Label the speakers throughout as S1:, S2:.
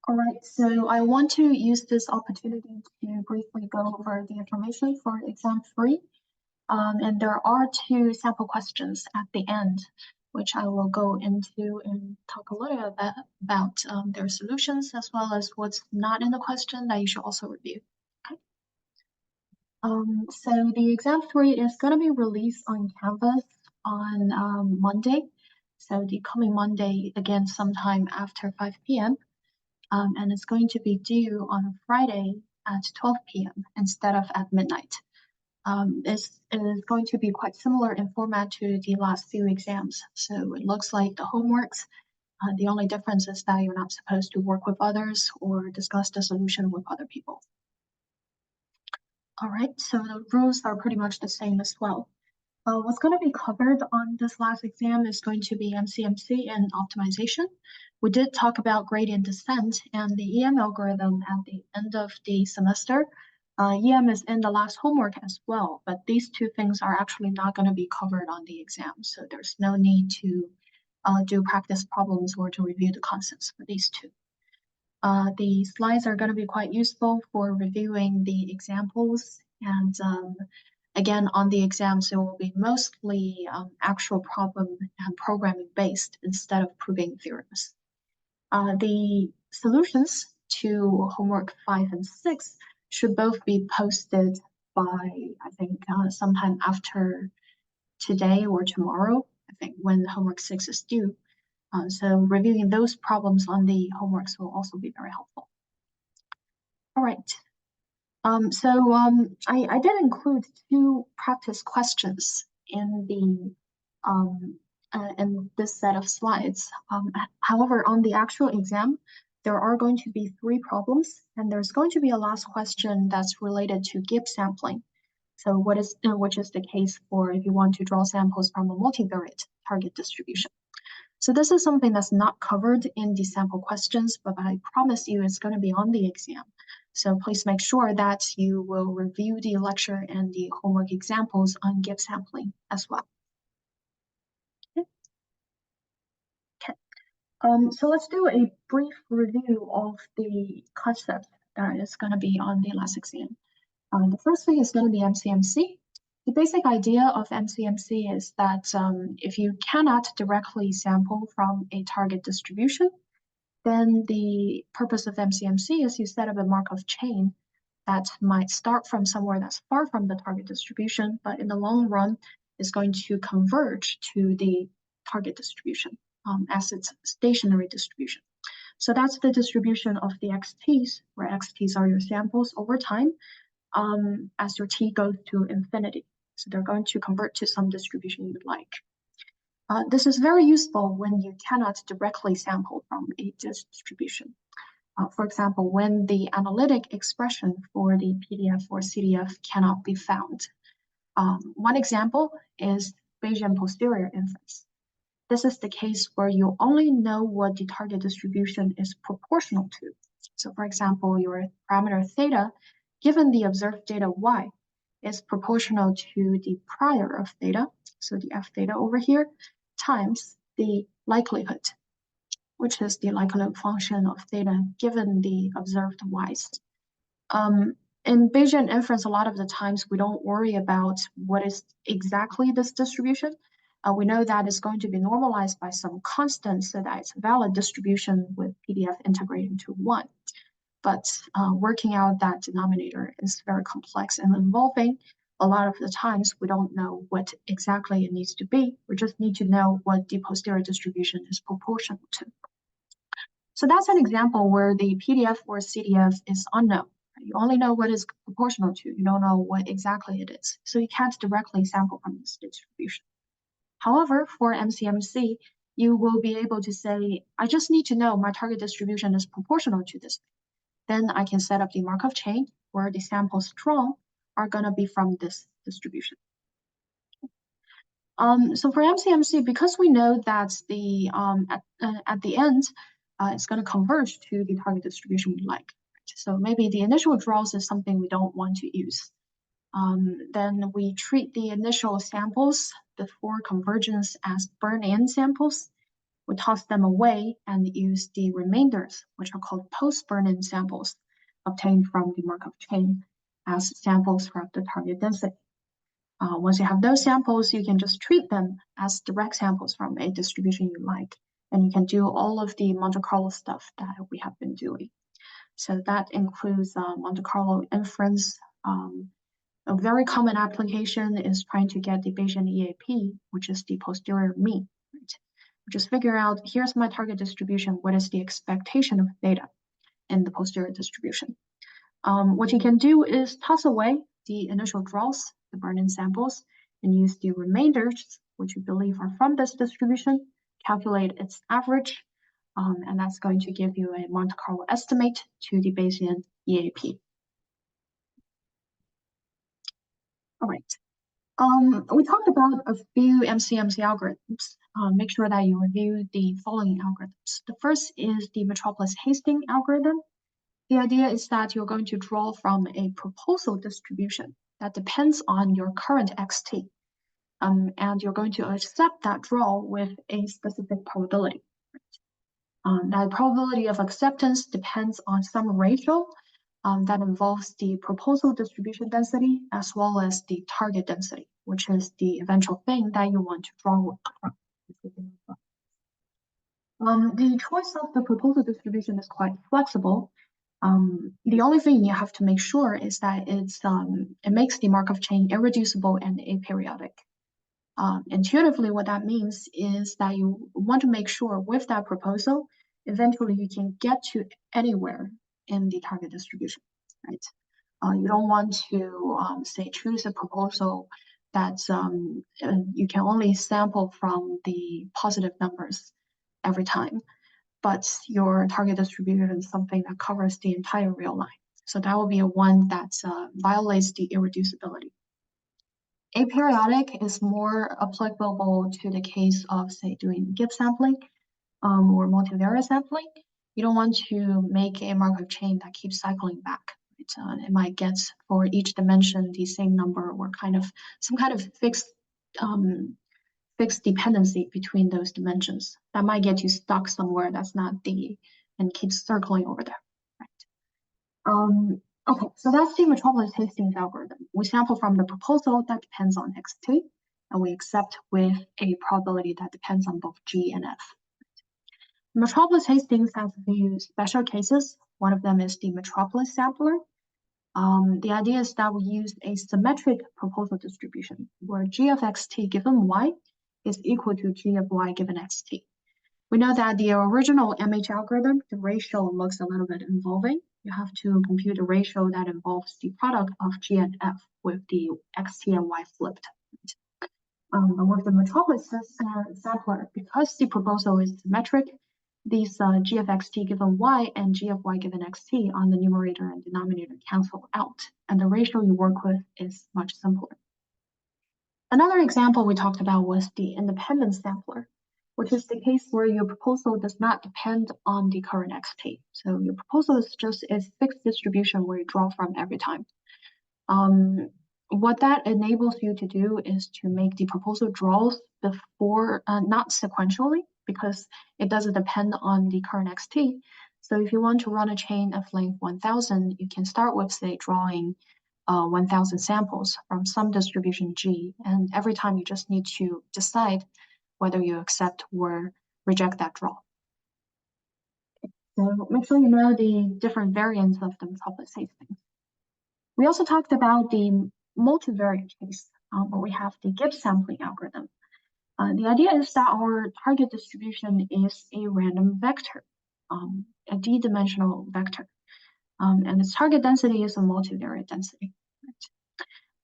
S1: All right, so I want to use this opportunity to briefly go over the information for exam 3. And there are two sample questions at the end, which I will go into and talk a little bit about their solutions as well as what's not in the question that you should also review. Okay. So the exam 3 is going to be released on Canvas on Monday. So the coming Monday, again, sometime after 5 p.m. And it's going to be due on Friday at 12 p.m. instead of at midnight. It is going to be quite similar in format to the last few exams. So it looks like the homeworks. The only difference is that you're not supposed to work with others or discuss the solution with other people. All right, so the rules are pretty much the same as well. What's going to be covered on this last exam is going to be MCMC and optimization. We did talk about gradient descent and the EM algorithm at the end of the semester. EM is in the last homework as well, but these two things are actually not going to be covered on the exam. So there's no need to do practice problems or to review the concepts for these two. The slides are going to be quite useful for reviewing the examples and again, on the exams, it will be mostly actual problem and programming based instead of proving theorems. The solutions to homework 5 and 6 should both be posted by, I think, sometime after today or tomorrow, I think, when homework 6 is due. So reviewing those problems on the homeworks will also be very helpful. All right. I did include two practice questions in this set of slides. However, on the actual exam, there are going to be 3 problems, and there's going to be a last question that's related to Gibbs sampling. So which is the case for if you want to draw samples from a multivariate target distribution. So this is something that's not covered in the sample questions, but I promise you it's going to be on the exam. So please make sure that you will review the lecture and the homework examples on Gibbs sampling as well. Okay. So let's do a brief review of the concept that is going to be on the last exam. The first thing is going to be MCMC. The basic idea of MCMC is that if you cannot directly sample from a target distribution, then the purpose of MCMC is you set up a Markov chain that might start from somewhere that's far from the target distribution, but in the long run is going to converge to the target distribution as its stationary distribution. So that's the distribution of the XTs, where XTs are your samples over time as your T goes to infinity. So they're going to convert to some distribution you'd like. This is very useful when you cannot directly sample from a distribution. For example, when the analytic expression for the PDF or CDF cannot be found. One example is Bayesian posterior inference. This is the case where you only know what the target distribution is proportional to. So for example, your parameter theta, given the observed data y, is proportional to the prior of theta, so the f theta over here, times the likelihood, which is the likelihood function of theta given the observed y's. In Bayesian inference, a lot of the times we don't worry about what is exactly this distribution. We know that it's going to be normalized by some constant so that it's a valid distribution with PDF integrating to 1. But working out that denominator is very complex and involving. A lot of the times we don't know what exactly it needs to be. We just need to know what the posterior distribution is proportional to. So that's an example where the PDF or CDF is unknown. You only know what is proportional to. You don't know what exactly it is. So you can't directly sample from this distribution. However, for MCMC, you will be able to say, I just need to know my target distribution is proportional to this. Then I can set up the Markov chain where the samples drawn are going to be from this distribution. So for MCMC, because we know that the at the end, it's going to converge to the target distribution we like. So maybe the initial draws is something we don't want to use. Then we treat the initial samples before convergence as burn-in samples. we toss them away and use the remainders, which are called post-burn-in samples, obtained from the Markov chain as samples from the target density. Once you have those samples, you can just treat them as direct samples from a distribution you like, and you can do all of the Monte Carlo stuff that we have been doing. So that includes Monte Carlo inference. A very common application is trying to get the Bayesian EAP, which is the posterior mean. Right? Just figure out, here's my target distribution, what is the expectation of theta in the posterior distribution? What you can do is toss away the initial draws, the burn-in samples, and use the remainders, which you believe are from this distribution, calculate its average, and that's going to give you a Monte Carlo estimate to the Bayesian EAP. All right. We talked about a few MCMC algorithms. Make sure that you review the following algorithms. The first is the Metropolis-Hastings algorithm. The idea is that you're going to draw from a proposal distribution that depends on your current xt. And you're going to accept that draw with a specific probability. That probability of acceptance depends on some ratio that involves the proposal distribution density as well as the target density, which is the eventual thing that you want to draw from. The choice of the proposal distribution is quite flexible. The only thing you have to make sure is that it makes the Markov chain irreducible and aperiodic. Intuitively, what that means is that you want to make sure with that proposal, eventually you can get to anywhere in the target distribution, right? You don't want to, say, choose a proposal that you can only sample from the positive numbers every time, but your target distribution is something that covers the entire real line. So that will be a one that violates the irreducibility. Aperiodic is more applicable to the case of, say, doing Gibbs sampling or multivariate sampling. You don't want to make a Markov chain that keeps cycling back. Right? It might get for each dimension the same number or some kind of fixed dependency between those dimensions. That might get you stuck somewhere that's not and keeps circling over there. Right? Okay, so that's the Metropolis-Hastings algorithm. We sample from the proposal that depends on xt, and we accept with a probability that depends on both g and f. Metropolis-Hastings has a few special cases. One of them is the Metropolis sampler. The idea is that we use a symmetric proposal distribution where g of xt given y is equal to g of y given xt. We know that the original MH algorithm, the ratio looks a little bit involving. You have to compute a ratio that involves the product of g and f with the xt and y flipped. And with the Metropolis sampler, because the proposal is symmetric, these g of xt given y and g of y given xt on the numerator and denominator cancel out, and the ratio you work with is much simpler. Another example we talked about was the independent sampler, which is the case where your proposal does not depend on the current xt. So your proposal is just a fixed distribution where you draw from every time. What that enables you to do is to make the proposal draws before, not sequentially, because it doesn't depend on the current xt. So if you want to run a chain of length 1000, you can start with, say, drawing 1000 samples from some distribution g, and every time you just need to decide whether you accept or reject that draw. So make sure you know the different variants of the Metropolis-Hastings. We also talked about the multivariate case, where we have the Gibbs sampling algorithm. The idea is that our target distribution is a random vector, a d-dimensional vector, and its target density is a multivariate density.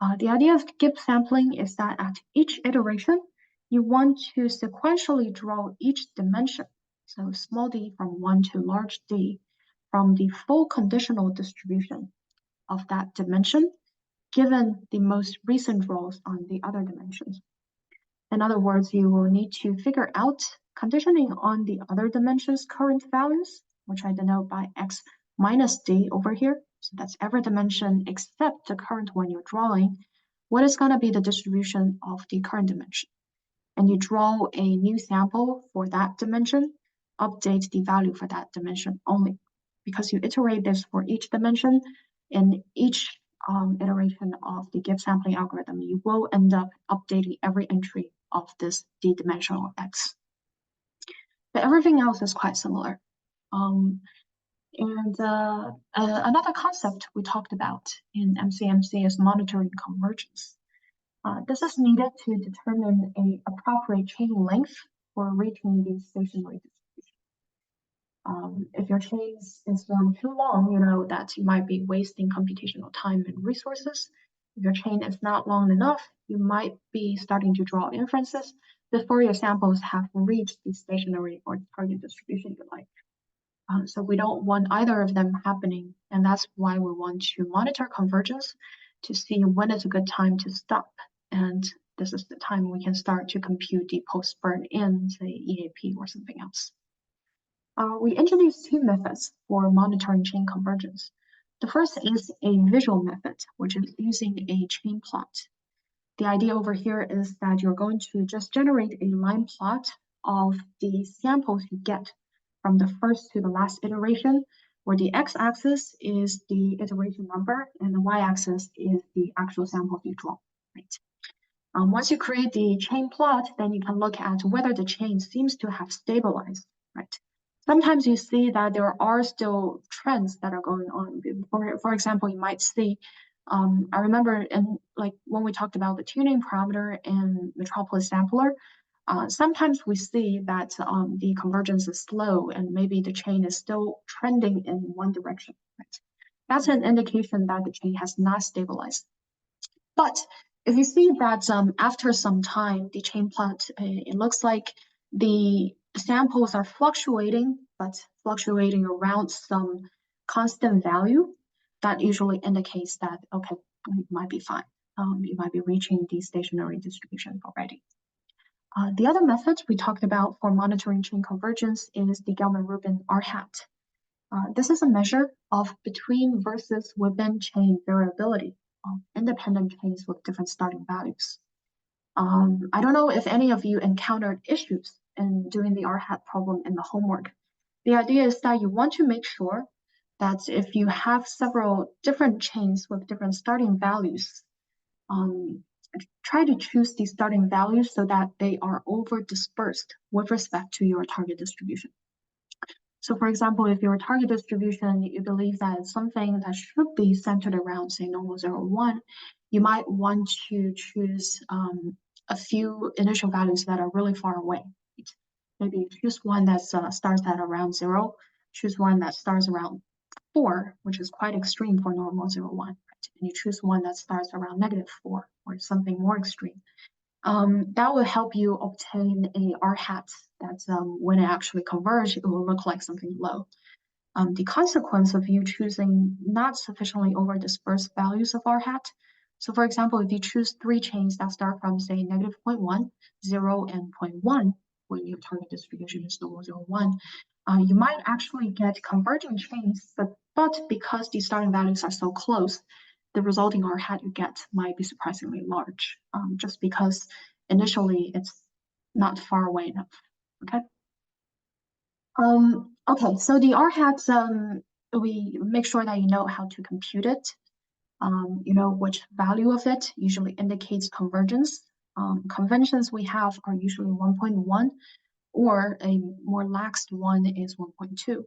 S1: Right? The idea of Gibbs sampling is that at each iteration, you want to sequentially draw each dimension, so small d from 1 to large d, from the full conditional distribution of that dimension, given the most recent draws on the other dimensions. In other words, you will need to figure out conditioning on the other dimension's current values, which I denote by x minus d over here. So that's every dimension except the current one you're drawing. What is going to be the distribution of the current dimension? and you draw a new sample for that dimension, update the value for that dimension only. Because you iterate this for each dimension, in each iteration of the gift sampling algorithm, you will end up updating every entry of this d-dimensional X. But everything else is quite similar. Another concept we talked about in MCMC is monitoring convergence. This is needed to determine an appropriate chain length for reaching the stationary distribution. If your chain is run too long, you know that you might be wasting computational time and resources. If your chain is not long enough, you might be starting to draw inferences before your samples have reached the stationary or target distribution you like. So we don't want either of them happening, and that's why we want to monitor convergence to see when is a good time to stop. And this is the time we can start to compute the post-burn-in, say EAP or something else. We introduced two methods for monitoring chain convergence. The first is a visual method, which is using a chain plot. The idea over here is that you're going to just generate a line plot of the samples you get from the first to the last iteration, where the x-axis is the iteration number and the y-axis is the actual samples you draw. Right? Once you create the chain plot, then you can look at whether the chain seems to have stabilized. Right? Sometimes you see that there are still trends that are going on. For example, you might see, I remember when we talked about the tuning parameter in Metropolis Sampler, sometimes we see that the convergence is slow and maybe the chain is still trending in one direction. Right? That's an indication that the chain has not stabilized. But if you see that after some time, the chain plot, it looks like the samples are fluctuating, but fluctuating around some constant value, that usually indicates that, okay, it might be fine. You might be reaching the stationary distribution already. The other method we talked about for monitoring chain convergence is the Gelman-Rubin R-hat. This is a measure of between versus within chain variability of independent chains with different starting values. I don't know if any of you encountered issues in doing the R-hat problem in the homework. The idea is that you want to make sure that if you have several different chains with different starting values, try to choose these starting values so that they are over dispersed with respect to your target distribution. So for example, if your target distribution, you believe that it's something that should be centered around, say, normal 0, 1, you might want to choose a few initial values that are really far away. Maybe choose one that starts at around 0, choose one that starts around 4, which is quite extreme for normal 0, 1. And you choose one that starts around -4 or something more extreme. That will help you obtain a R-hat that when it actually converges, it will look like something low. The consequence of you choosing not sufficiently over-dispersed values of R-hat, so for example, if you choose 3 chains that start from, say, -0.1, 0, and 0.1, when your target distribution is normal 0, 1, you might actually get converging chains, but because the starting values are so close, the resulting R-hat you get might be surprisingly large, just because initially it's not far away enough. Okay. Okay, so the R-hat, we make sure that you know how to compute it. You know which value of it usually indicates convergence. Conventions we have are usually 1.1, or a more laxed one is 1.2.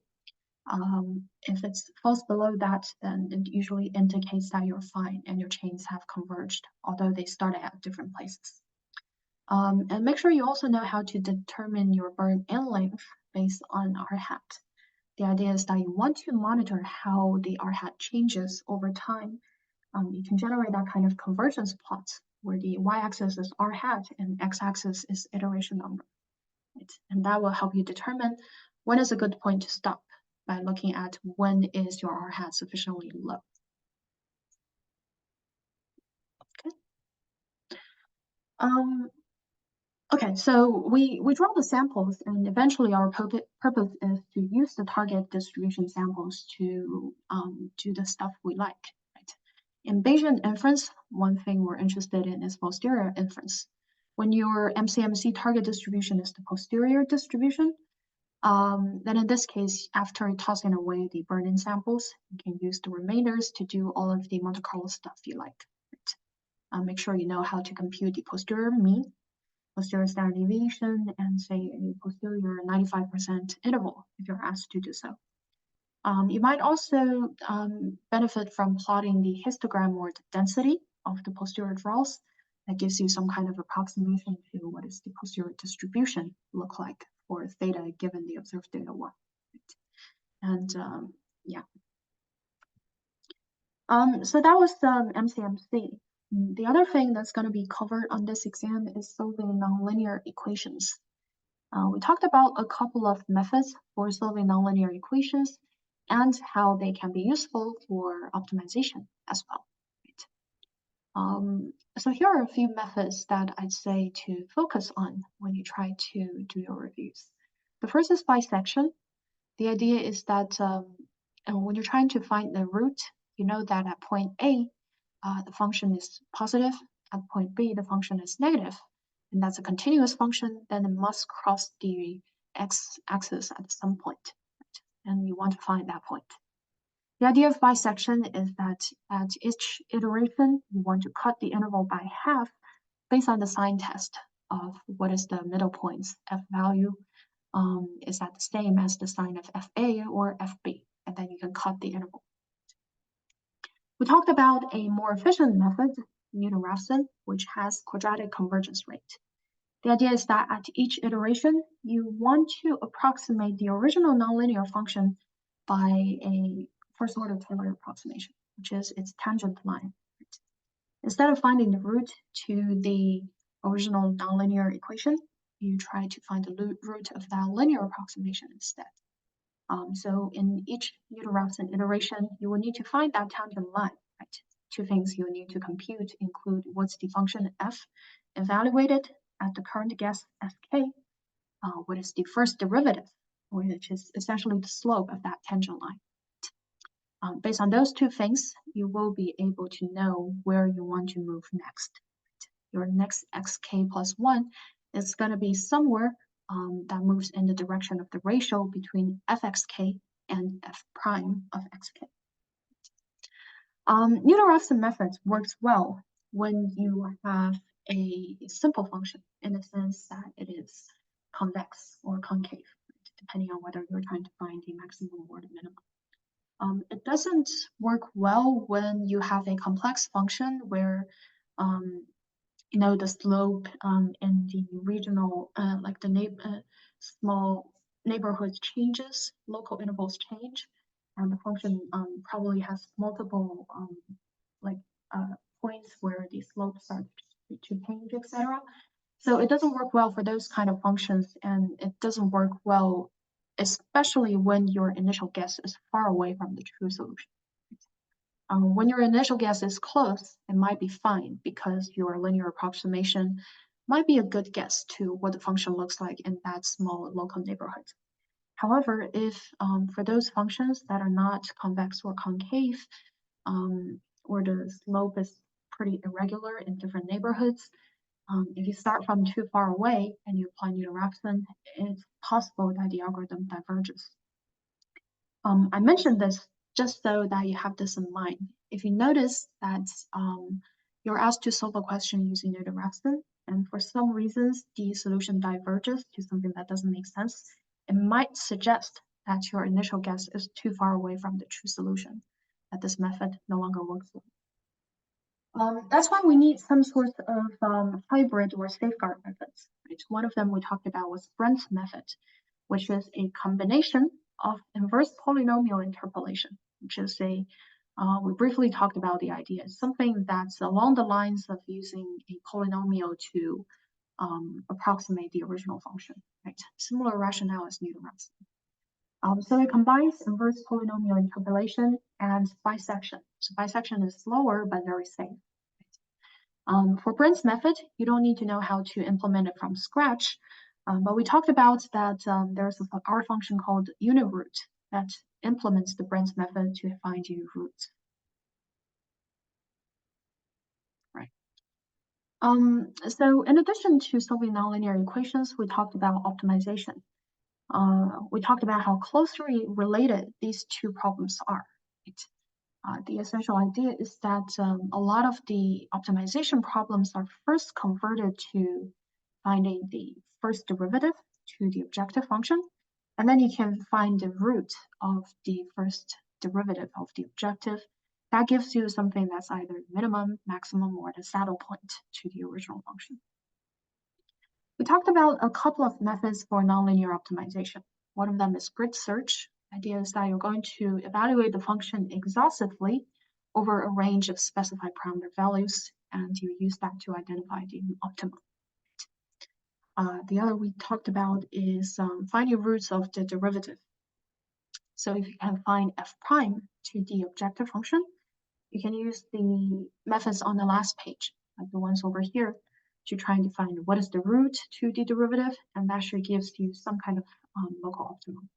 S1: If it falls below that, then it usually indicates that you're fine and your chains have converged, although they started at different places. And make sure you also know how to determine your burn-in length based on R-hat. The idea is that you want to monitor how the R-hat changes over time. You can generate that kind of convergence plot where the y-axis is R-hat and x-axis is iteration number. Right? And that will help you determine when is a good point to stop by looking at when is your R-hat sufficiently low. Okay. Okay, so we draw the samples, and eventually our purpose is to use the target distribution samples to do the stuff we like. Right? In Bayesian inference, one thing we're interested in is posterior inference. when your MCMC target distribution is the posterior distribution, then in this case, after tossing away the burn-in samples, you can use the remainders to do all of the Monte Carlo stuff you like. Right? Make sure you know how to compute the posterior mean, posterior standard deviation, and say a posterior 95% interval if you're asked to do so. You might also benefit from plotting the histogram or the density of the posterior draws. That gives you some kind of approximation to what is the posterior distribution look like for theta given the observed data 1. And yeah. So that was the MCMC. The other thing that's going to be covered on this exam is solving nonlinear equations. We talked about a couple of methods for solving nonlinear equations and how they can be useful for optimization as well. Right? So here are a few methods that I'd say to focus on when you try to do your reviews. The first is bisection. The idea is that when you're trying to find the root, you know that at point A, the function is positive. At point B, the function is negative. And that's a continuous function, then it must cross the x-axis at some point. Right? And you want to find that point. The idea of bisection is that at each iteration, you want to cut the interval by half based on the sign test of what is the middle point's f value. Is that the same as the sign of FA or FB? And then you can cut the interval. We talked about a more efficient method, Newton-Raphson, which has quadratic convergence rate. The idea is that at each iteration, you want to approximate the original nonlinear function by a first-order Taylor approximation, which is its tangent line. Right? Instead of finding the root to the original nonlinear equation, you try to find the root of that linear approximation instead. So in each Newton-Raphson iteration, you will need to find that tangent line. Right? Two things you need to compute include what's the function f evaluated at the current guess sk, what is the first derivative, which is essentially the slope of that tangent line. Based on those two things, you will be able to know where you want to move next. Your next xk plus 1 is going to be somewhere that moves in the direction of the ratio between fxk and f prime of xk. Newton-Raphson methods works well when you have a simple function in the sense that it is convex or concave, depending on whether you're trying to find the maximum or the minimum. It doesn't work well when you have a complex function where the slope in the regional, like the small neighborhoods changes, local intervals change, and the function probably has multiple points where the slope starts to change, etc. So it doesn't work well for those kind of functions, and it doesn't work well, especially when your initial guess is far away from the true solution. When your initial guess is close, it might be fine because your linear approximation might be a good guess to what the function looks like in that small local neighborhood. However, if for those functions that are not convex or concave, or the slope is pretty irregular in different neighborhoods, if you start from too far away and you apply Newton-Raphson, it's possible that the algorithm diverges. I mentioned this just so that you have this in mind. If you notice that you're asked to solve a question using Newton-Raphson, and for some reasons the solution diverges to something that doesn't make sense, it might suggest that your initial guess is too far away from the true solution, that this method no longer works well. That's why we need some sort of hybrid or safeguard methods. Right? One of them we talked about was Brent's method, which is a combination of inverse polynomial interpolation, which is we briefly talked about the idea, something that's along the lines of using a polynomial to approximate the original function, right? Similar rationale as Newton-Raphson. So it combines inverse polynomial interpolation and bisection. So bisection is slower, but very safe. For Brent's method, you don't need to know how to implement it from scratch, but we talked about that there's an R function called uniroot that implements the Brent's method to find uniroots. Right. So in addition to solving nonlinear equations, we talked about optimization. We talked about how closely related these two problems are. Right? The essential idea is that a lot of the optimization problems are first converted to finding the first derivative to the objective function, and then you can find the root of the first derivative of the objective. That gives you something that's either minimum, maximum, or the saddle point to the original function. We talked about a couple of methods for nonlinear optimization. One of them is grid search. The idea is that you're going to evaluate the function exhaustively over a range of specified parameter values, and you use that to identify the optimum. The other we talked about is finding roots of the derivative. So if you can find f prime to the objective function, you can use the methods on the last page, like the ones over here, to try and find what is the root to the derivative, and that should gives you some kind of local optimum.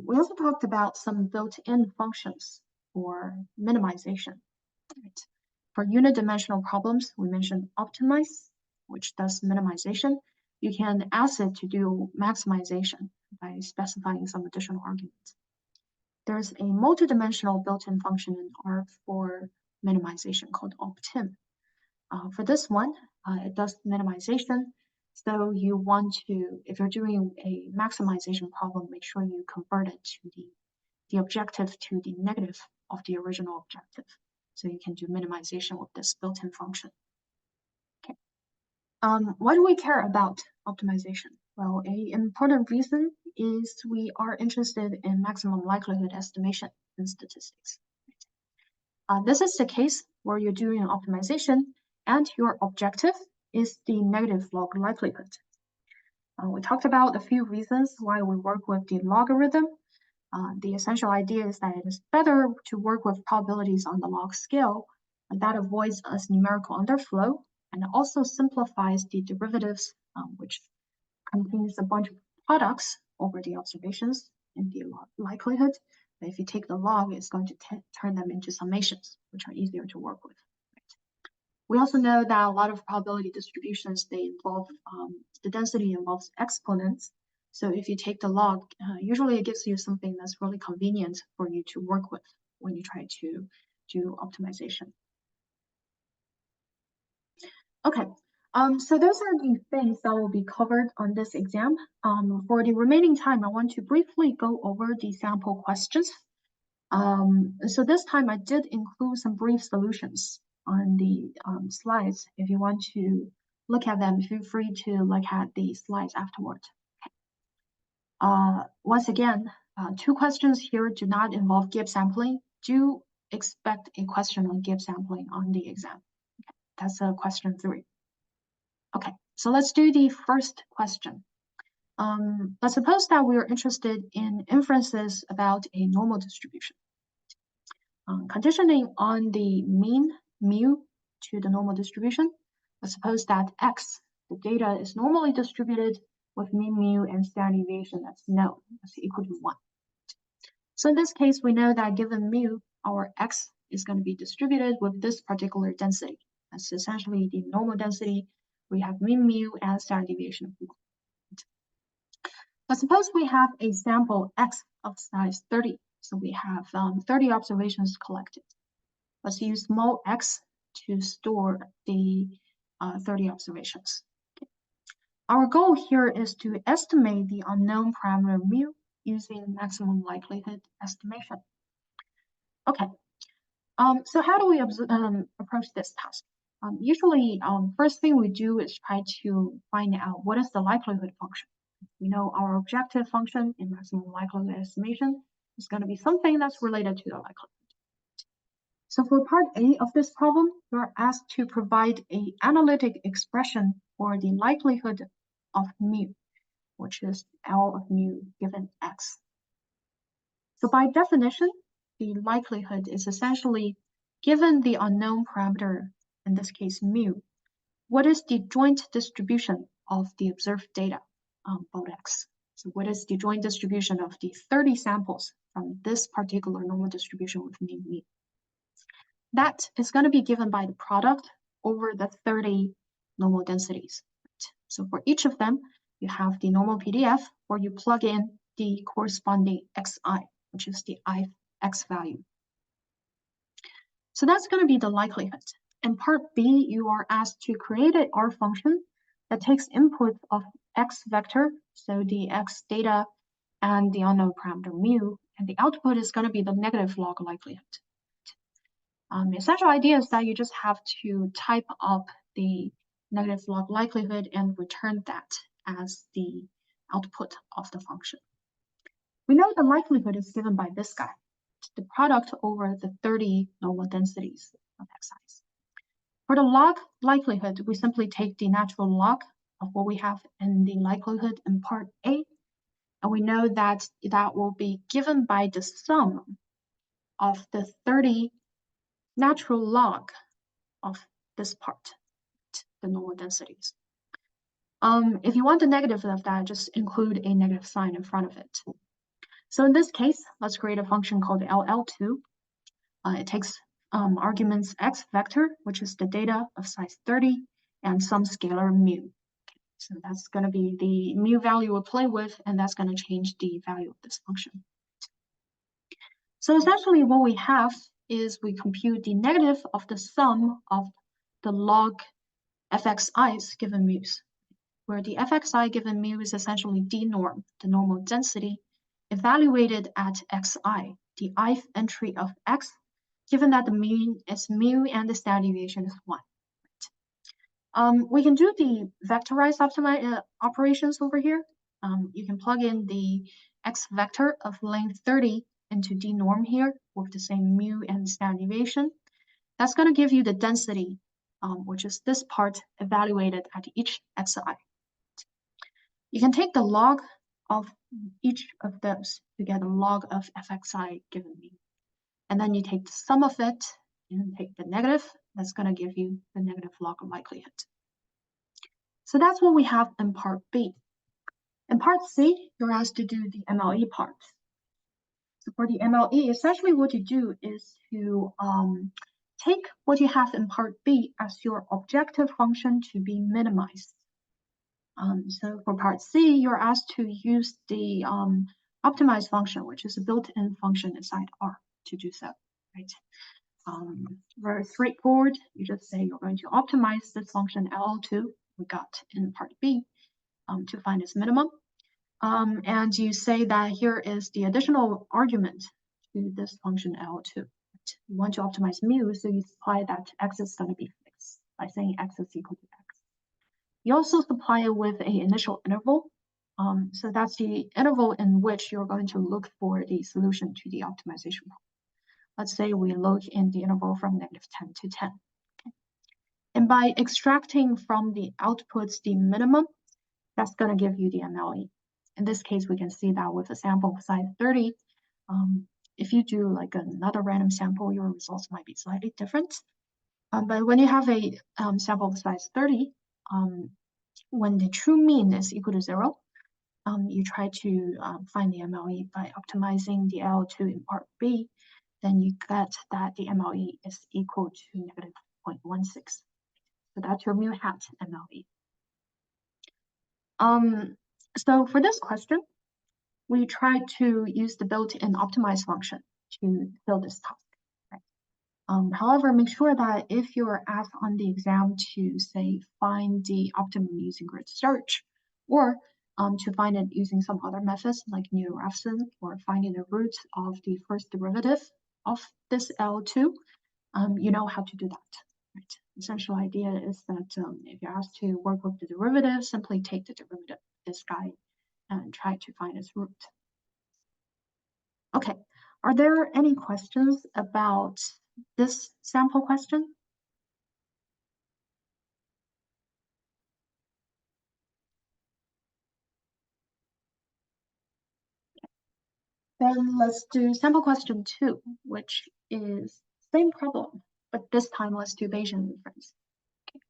S1: We also talked about some built-in functions for minimization. Right? For unit dimensional problems, we mentioned optimize, which does minimization. You can ask it to do maximization by specifying some additional arguments. There's a multidimensional built-in function in R for minimization called optim. For this one, it does minimization. So you want to, if you're doing a maximization problem, make sure you convert it to the objective to the negative of the original objective. So you can do minimization with this built-in function. Okay. Why do we care about optimization? Well, an important reason is we are interested in maximum likelihood estimation in statistics. This is the case where you're doing an optimization and your objective is the negative log likelihood. We talked about a few reasons why we work with the logarithm. The essential idea is that it is better to work with probabilities on the log scale, and that avoids us numerical underflow, and also simplifies the derivatives, which contains a bunch of products over the observations in the likelihood. But if you take the log, it's going to turn them into summations, which are easier to work with. We also know that a lot of probability distributions, they involve, the density involves exponents. So if you take the log, usually it gives you something that's really convenient for you to work with when you try to do optimization. Okay, so those are the things that will be covered on this exam. For the remaining time, I want to briefly go over the sample questions. So this time I did include some brief solutions on the slides. If you want to look at them, feel free to look at the slides afterward. Once again, 2 questions here do not involve Gibbs sampling. Do expect a question on Gibbs sampling on the exam. Okay, that's question 3. Okay, so let's do the first question. Let's suppose that we are interested in inferences about a normal distribution. Conditioning on the mean mu to the normal distribution, let's suppose that x, the data, is normally distributed with mean mu and standard deviation that's known, that's equal to 1. So in this case, we know that given mu, our x is going to be distributed with this particular density. That's essentially the normal density. We have mean mu and standard deviation of 1. Let's suppose we have a sample x of size 30. So we have 30 observations collected. Let's use small x to store the 30 observations. Okay. Our goal here is to estimate the unknown parameter mu using maximum likelihood estimation. Okay, so how do we approach this task? Usually, first thing we do is try to find out what is the likelihood function. We know our objective function in maximum likelihood estimation is going to be something that's related to the likelihood. So for part A of this problem, you're asked to provide an analytic expression for the likelihood of mu, which is L of mu given x. So by definition, the likelihood is essentially given the unknown parameter, in this case mu, what is the joint distribution of the observed data on both x? So what is the joint distribution of the 30 samples from this particular normal distribution with mean mu? That is going to be given by the product over the 30 normal densities. So for each of them, you have the normal PDF, or you plug in the corresponding xi, which is the ith x value. So that's going to be the likelihood. In part B, you are asked to create an R function that takes inputs of x vector, so the x data and the unknown parameter mu, and the output is going to be the negative log likelihood. The essential idea is that you just have to type up the negative log likelihood and return that as the output of the function. We know the likelihood is given by this guy, the product over the 30 normal densities of xi's. For the log likelihood, we simply take the natural log of what we have in the likelihood in part A, and we know that that will be given by the sum of the 30 natural log of this part, the normal densities. If you want the negative of that, just include a negative sign in front of it. So in this case, let's create a function called LL2. It takes arguments x vector, which is the data of size 30, and some scalar mu. So that's going to be the mu value we'll play with, and that's going to change the value of this function. So essentially what we have is we compute the negative of the sum of the log fxi's given mu's, where the fxi given mu is essentially d norm, the normal density, evaluated at xi, the ith entry of x, given that the mean is mu and the standard deviation is 1. We can do the vectorized operations over here. You can plug in the x vector of length 30 into d norm here with the same mu and standard deviation. That's going to give you the density, which is this part evaluated at each xi. You can take the log of each of those to get a log of fxi given mu. And then you take the sum of it and take the negative. That's going to give you the negative log of likelihood. So that's what we have in part B. In part C, you're asked to do the MLE part. So for the MLE, essentially what you do is to take what you have in part B as your objective function to be minimized. So for part C, you're asked to use the optimized function, which is a built-in function inside R to do so, right? Very straightforward. You just say you're going to optimize this function LL2 we got in part B to find its minimum. And you say that here is the additional argument to this function L2. You want to optimize mu, so you supply that x is going to be fixed by saying x is equal to x. You also supply it with an initial interval. So that's the interval in which you're going to look for the solution to the optimization problem. Let's say we look in the interval from -10 to 10. Okay. And by extracting from the outputs the minimum, that's going to give you the MLE. In this case, we can see that with a sample size 30, if you do like another random sample, your results might be slightly different. But when you have a sample size 30, when the true mean is equal to 0, you try to find the MLE by optimizing the L2 in part B, then you get that the MLE is equal to -0.16. So that's your mu hat MLE. So for this question, we try to use the built-in optimize function to fill this task. Right? However, make sure that if you're asked on the exam to say find the optimum using grid search, or to find it using some other methods like Newton-Raphson, or finding the root of the first derivative of this L2, you know how to do that. Right? Essential idea is that if you're asked to work with the derivative, simply take the derivative of this guy and try to find its root. Okay, are there any questions about this sample question? Then let's do sample question 2, which is same problem, but this time let's do Bayesian inference. Okay.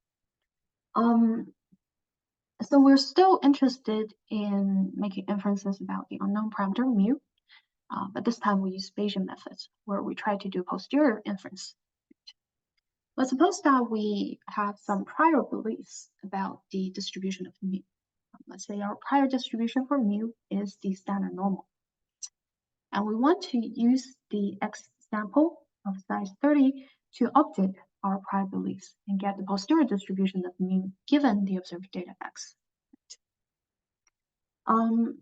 S1: So we're still interested in making inferences about the unknown parameter mu, but this time we use Bayesian methods where we try to do posterior inference. Let's suppose that we have some prior beliefs about the distribution of mu. Let's say our prior distribution for mu is the standard normal. And we want to use the X sample of size 30 to update our prior beliefs and get the posterior distribution of mu given the observed data X.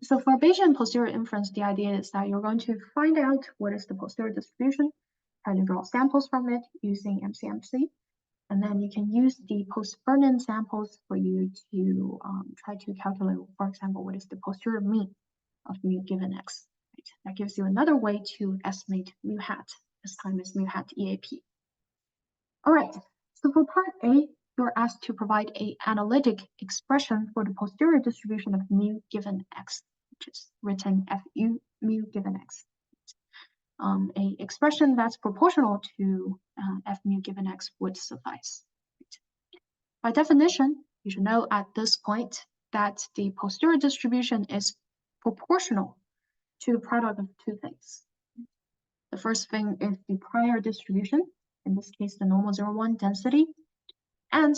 S1: So for Bayesian posterior inference, the idea is that you're going to find out what is the posterior distribution, try to draw samples from it using MCMC, and then you can use the post-burn-in samples for you to try to calculate, for example, what is the posterior mean of mu given X. Right? That gives you another way to estimate mu hat. This time is mu hat EAP. All right, so for part A, you're asked to provide an analytic expression for the posterior distribution of mu given X, which is written FU mu given X. A expression that's proportional to F mu given X would suffice. By definition, you should know at this point that the posterior distribution is proportional to the product of two things. The first thing is the prior distribution, in this case, the normal 0,1 density, and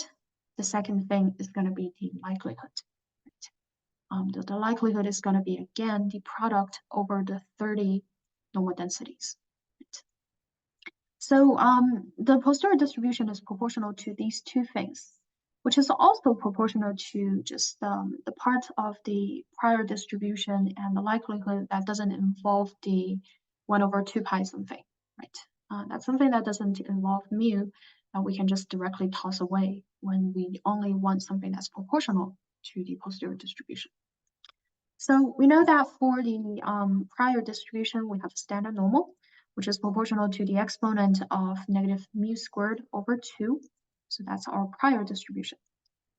S1: the second thing is going to be the likelihood. The likelihood is going to be, again, the product over the 30 normal densities. So the posterior distribution is proportional to these two things, which is also proportional to just the part of the prior distribution and the likelihood that doesn't involve the 1/2 pi something, right? That's something that doesn't involve mu, and we can just directly toss away when we only want something that's proportional to the posterior distribution. So we know that for the prior distribution, we have a standard normal, which is proportional to the exponent of negative mu squared over 2. So that's our prior distribution.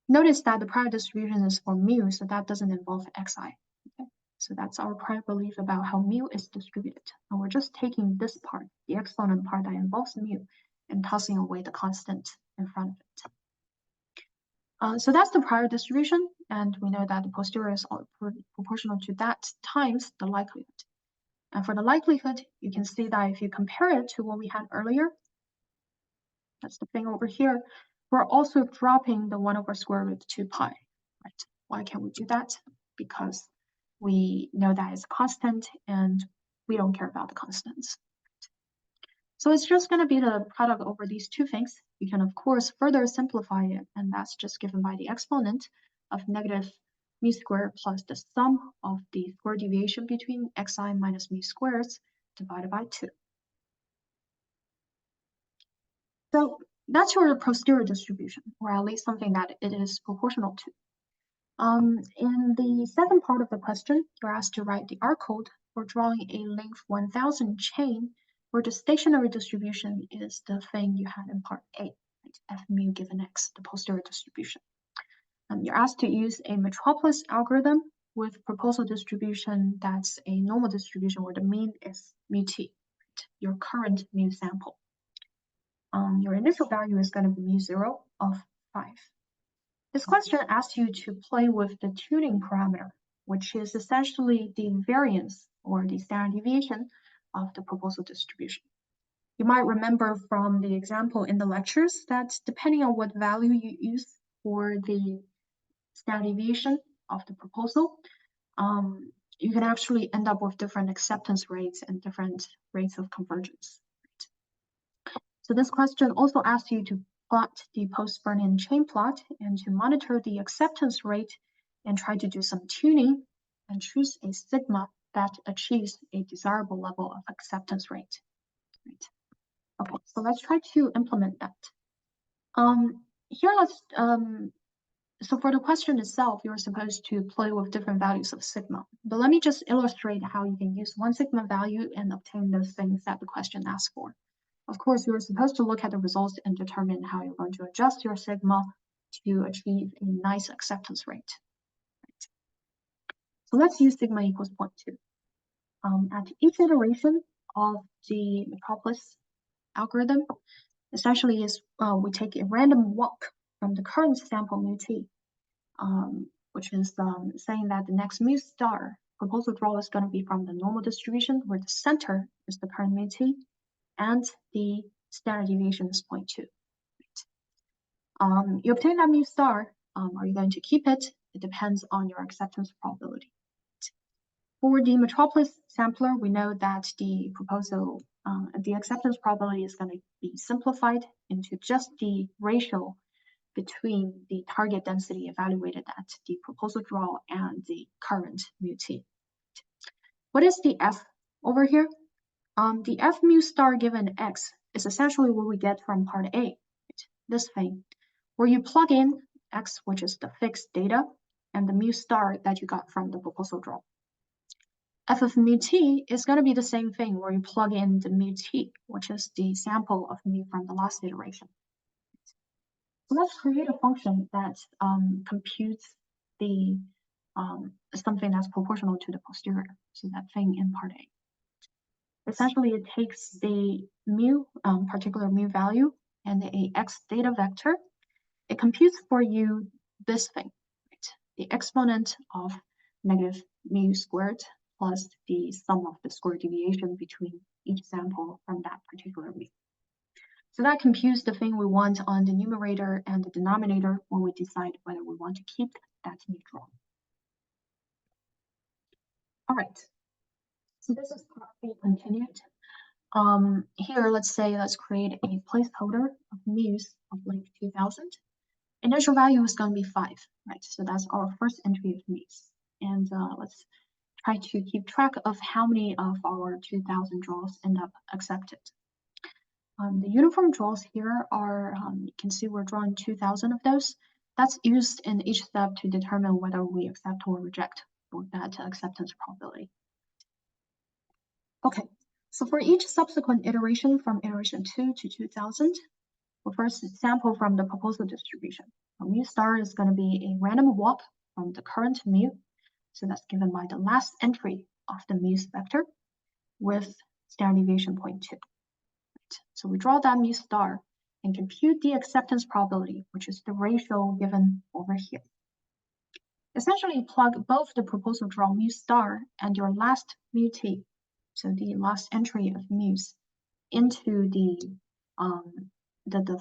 S1: Notice that the prior distribution is for mu, so that doesn't involve xi. Okay? So that's our prior belief about how mu is distributed. And we're just taking this part, the exponent part that involves mu, and tossing away the constant in front of it. So that's the prior distribution, and we know that the posterior is proportional to that times the likelihood. And for the likelihood, you can see that if you compare it to what we had earlier, that's the thing over here, we're also dropping the 1/√2 pi, right? Why can we do that? Because we know that it's constant and we don't care about the constants. So it's just going to be the product over these two things. You can, of course, further simplify it, and that's just given by the exponent of negative mu squared plus the sum of the square deviation between xi minus mu squares divided by 2. So that's your posterior distribution, or at least something that it is proportional to. In the second part of the question, you're asked to write the R code for drawing a length 1000 chain where the stationary distribution is the thing you had in part A, right? F mu given X, the posterior distribution. You're asked to use a Metropolis algorithm with proposal distribution that's a normal distribution where the mean is mu t, right? Your current mu sample. Your initial value is going to be mu 0 of 5. This question asks you to play with the tuning parameter, which is essentially the variance or the standard deviation of the proposal distribution. You might remember from the example in the lectures that depending on what value you use for the standard deviation of the proposal, you can actually end up with different acceptance rates and different rates of convergence. So this question also asks you to plot the post-burn-in chain plot and to monitor the acceptance rate and try to do some tuning and choose a sigma that achieves a desirable level of acceptance rate. Right. Okay, so let's try to implement that. So for the question itself, you're supposed to play with different values of sigma. But let me just illustrate how you can use one sigma value and obtain those things that the question asks for. Of course, you're supposed to look at the results and determine how you're going to adjust your sigma to achieve a nice acceptance rate. Right. So let's use sigma equals 0.2. At each iteration of the Metropolis algorithm, essentially is we take a random walk from the current sample mu t, which is saying that the next mu star proposal draw is going to be from the normal distribution where the center is the current mu t, and the standard deviation is 0.2. You obtain that mu star. Are you going to keep it? It depends on your acceptance probability. For the Metropolis sampler, we know that the acceptance probability is going to be simplified into just the ratio between the target density evaluated at the proposal draw and the current mu-t. What is the F over here? The F mu star given X is essentially what we get from part A, right? This thing, where you plug in X, which is the fixed data, and the mu star that you got from the proposal draw. F of mu t is going to be the same thing where you plug in the mu t, which is the sample of mu from the last iteration. So let's create a function that computes the something that's proportional to the posterior, so that thing in part A. Essentially, it takes the mu, particular mu value, and the x data vector. It computes for you this thing, right? The exponent of negative mu squared plus the sum of the square deviation between each sample from that particular mu. So that computes the thing we want on the numerator and the denominator when we decide whether we want to keep that neutral. All right, so this is part B continued. Here, let's create a placeholder of mu's of length 2000. Initial value is going to be 5, right? So that's our first entry of mu's. And let's try to keep track of how many of our 2000 draws end up accepted. The uniform draws here are, you can see we're drawing 2000 of those. That's used in each step to determine whether we accept or reject for that acceptance probability. Okay, so for each subsequent iteration from iteration 2 to 2000, we'll first sample from the proposal distribution. Mu star is going to be a random walk from the current mu, so that's given by the last entry of the mu's vector with standard deviation 0.2. Right. So we draw that mu star and compute the acceptance probability, which is the ratio given over here. Essentially, plug both the proposal draw mu star and your last mu t, so the last entry of mu's, into the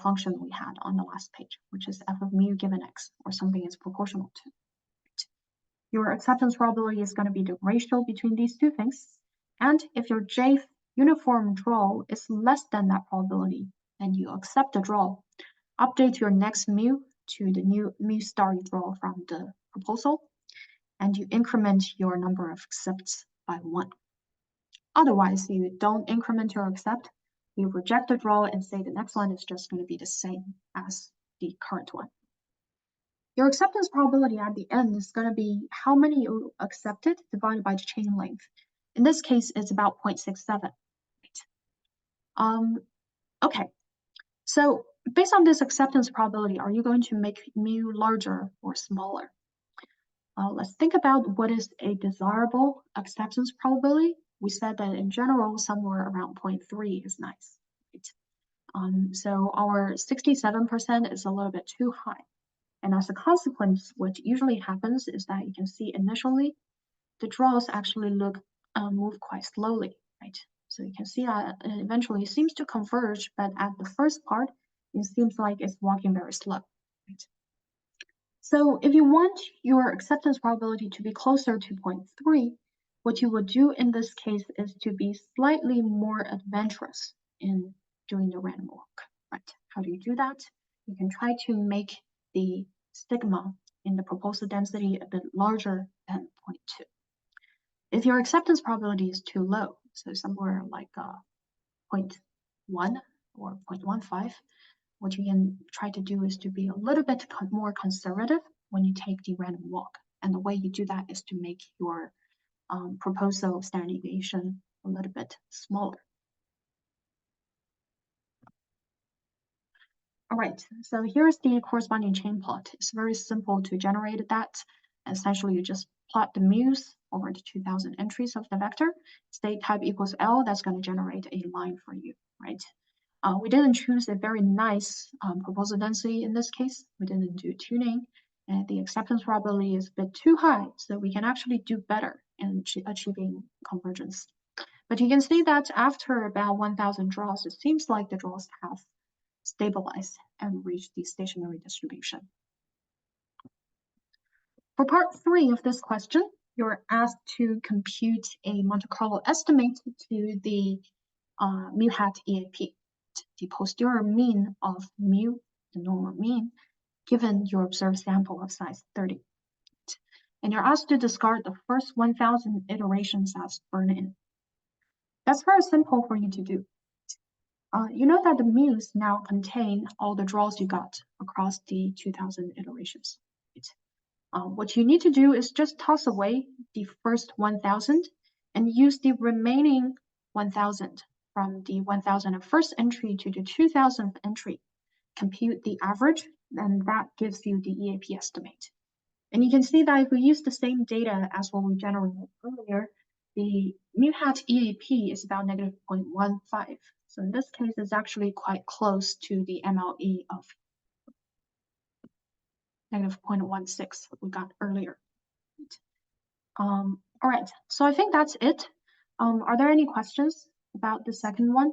S1: function we had on the last page, which is f of mu given x, or something it's proportional to. Your acceptance probability is going to be the ratio between these two things. And if your J uniform draw is less than that probability, then you accept the draw. Update your next mu to the new mu star you draw from the proposal, and you increment your number of accepts by 1. Otherwise, you don't increment your accept, you reject the draw and say the next one is just going to be the same as the current one. Your acceptance probability at the end is going to be how many you accepted divided by the chain length. In this case, it's about 0.67. Okay, so based on this acceptance probability, are you going to make mu larger or smaller? Let's think about what is a desirable acceptance probability. We said that in general, somewhere around 0.3 is nice. Right? So our 67% is a little bit too high. And as a consequence, what usually happens is that you can see initially, the draws actually move quite slowly, right? So you can see that eventually it seems to converge, but at the first part, it seems like it's walking very slow, right? So if you want your acceptance probability to be closer to 0.3, what you would do in this case is to be slightly more adventurous in doing the random walk, right? How do you do that? You can try to make the sigma in the proposal density a bit larger than 0.2. If your acceptance probability is too low, so somewhere like 0.1 or 0.15, what you can try to do is to be a little bit more conservative when you take the random walk. And the way you do that is to make your proposal standard deviation a little bit smaller. All right, so here's the corresponding chain plot. It's very simple to generate that. Essentially, you just plot the mu's over the 2000 entries of the vector. State type equals L, that's going to generate a line for you, right? We didn't choose a very nice proposal density in this case. We didn't do tuning, and the acceptance probability is a bit too high, so we can actually do better in achieving convergence. But you can see that after about 1000 draws, it seems like the draws have stabilized and reach the stationary distribution. For part 3 of this question, you're asked to compute a Monte Carlo estimate to the mu hat EAP, the posterior mean of mu, the normal mean, given your observed sample of size 30. And you're asked to discard the first 1,000 iterations as burn-in. That's very simple for you to do. You know that the mu's now contain all the draws you got across the 2,000 iterations. What you need to do is just toss away the first 1,000 and use the remaining 1,000 from the 1,001st entry to the 2,000th entry. Compute the average, and that gives you the EAP estimate. And you can see that if we use the same data as what we generated earlier, the mu hat EAP is about negative 0.15. So in this case, it's actually quite close to the MLE of negative 0.16 we got earlier. All right, so I think that's it. Are there any questions about the second one?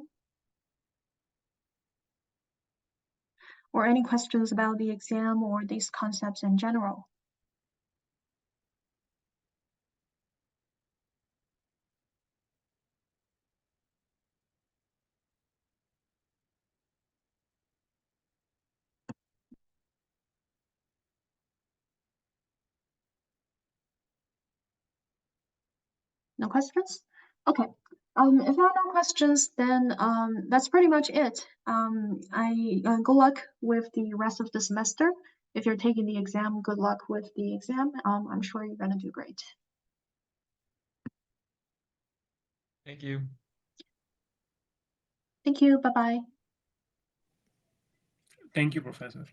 S1: Or any questions about the exam or these concepts in general? No questions? Okay. If there are no questions, then that's pretty much it. Good luck with the rest of the semester. If you're taking the exam, good luck with the exam. I'm sure you're gonna do great.
S2: Thank you.
S1: Thank you. Bye-bye.
S3: Thank you, Professor.